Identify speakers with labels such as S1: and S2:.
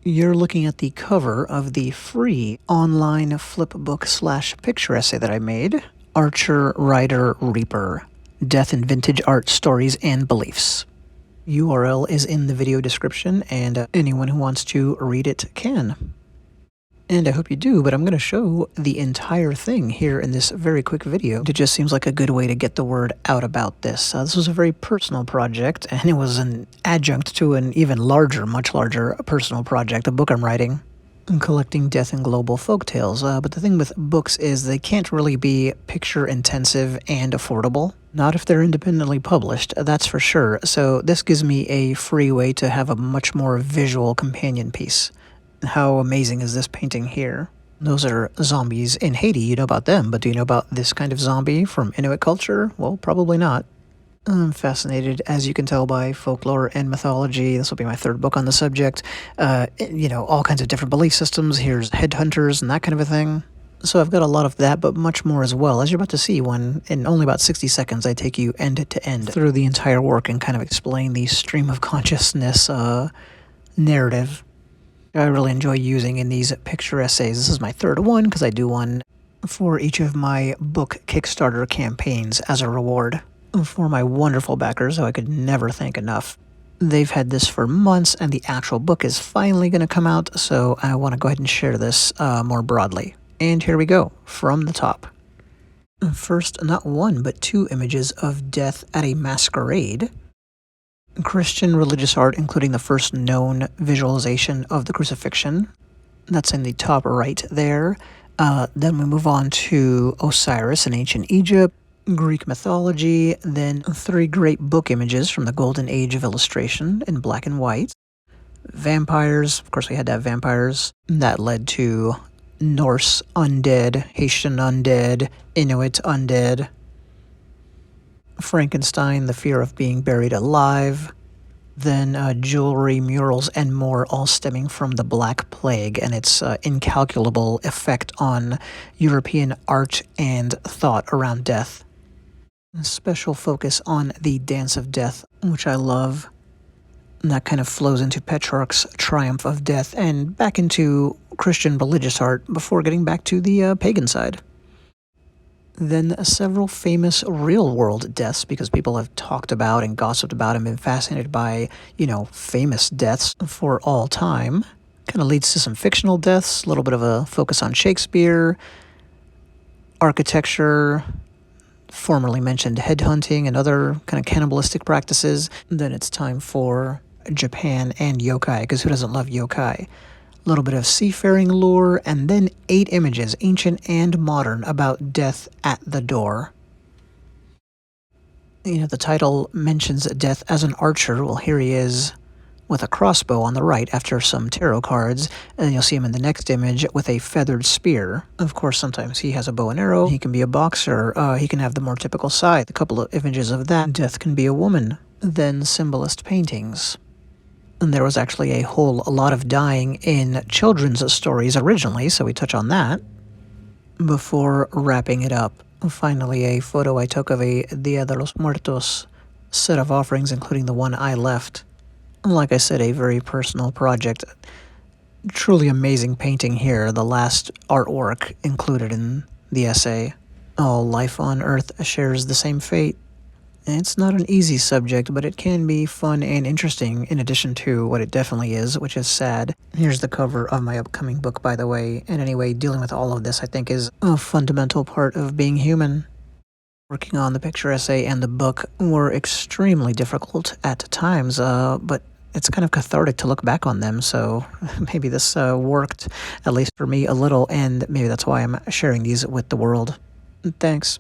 S1: You're looking at the cover of the free online flipbook/picture essay that I made, Archer, Rider, Reaper, Death in Vintage Art Stories and Beliefs. URL is in the video description, and anyone who wants to read it can. And I hope you do, but I'm going to show the entire thing here in this very quick video. It just seems like a good way to get the word out about this. This was a very personal project, and it was an adjunct to an even larger, much larger personal project, a book I'm writing. I'm collecting death and global folktales, but the thing with books is they can't really be picture-intensive and affordable. Not if they're independently published, that's for sure. So this gives me a free way to have a much more visual companion piece. How amazing is this painting here? Those are zombies in Haiti. You know about them, but do you know about this kind of zombie from Inuit culture? Well, probably not. I'm fascinated, as you can tell, by folklore and mythology. This will be my third book on the subject. All kinds of different belief systems. Here's headhunters and that kind of a thing. So I've got a lot of that, but much more as well, as you're about to see when, in only about 60 seconds, I take you end to end through the entire work and kind of explain the stream of consciousness narrative I really enjoy using in these picture essays. This is my third one because I do one for each of my book Kickstarter campaigns as a reward for my wonderful backers, who I could never thank enough. They've had this for months, and the actual book is finally going to come out, so I want to go ahead and share this more broadly. And here we go, from the top. First, not one, but two images of death at a masquerade. Christian religious art, including the first known visualization of the crucifixion. That's in the top right there. Then we move on to Osiris in ancient Egypt, Greek mythology, then three great book images from the golden age of illustration in black and white. Vampires, of course we had to have vampires. That led to Norse undead, Haitian undead, Inuit undead. Frankenstein, the fear of being buried alive, then jewelry, murals, and more, all stemming from the Black Plague and its incalculable effect on European art and thought around death. A special focus on the Dance of Death, which I love. And that kind of flows into Petrarch's Triumph of Death and back into Christian religious art before getting back to the pagan side. Then several famous real-world deaths, because people have talked about and gossiped about and been fascinated by, famous deaths for all time. Kind of leads to some fictional deaths, a little bit of a focus on Shakespeare, architecture, formerly mentioned headhunting and other kind of cannibalistic practices. Then it's time for Japan and yokai, because who doesn't love yokai? A little bit of seafaring lore, and then 8 images, ancient and modern, about death at the door. The title mentions death as an archer. Well, here he is with a crossbow on the right after some tarot cards, and then you'll see him in the next image with a feathered spear. Of course, sometimes he has a bow and arrow. He can be a boxer. He can have the more typical scythe. A couple of images of that. Death can be a woman. Then symbolist paintings. And there was actually a whole lot of dying in children's stories originally, so we touch on that. Before wrapping it up, finally a photo I took of a Dia de los Muertos set of offerings, including the one I left. Like I said, a very personal project. Truly amazing painting here, the last artwork included in the essay. All life on Earth shares the same fate. It's not an easy subject, but it can be fun and interesting in addition to what it definitely is, which is sad. Here's the cover of my upcoming book, by the way. And anyway, dealing with all of this, I think, is a fundamental part of being human. Working on the picture essay and the book were extremely difficult at times, but it's kind of cathartic to look back on them, so maybe this worked, at least for me, a little, and maybe that's why I'm sharing these with the world. Thanks.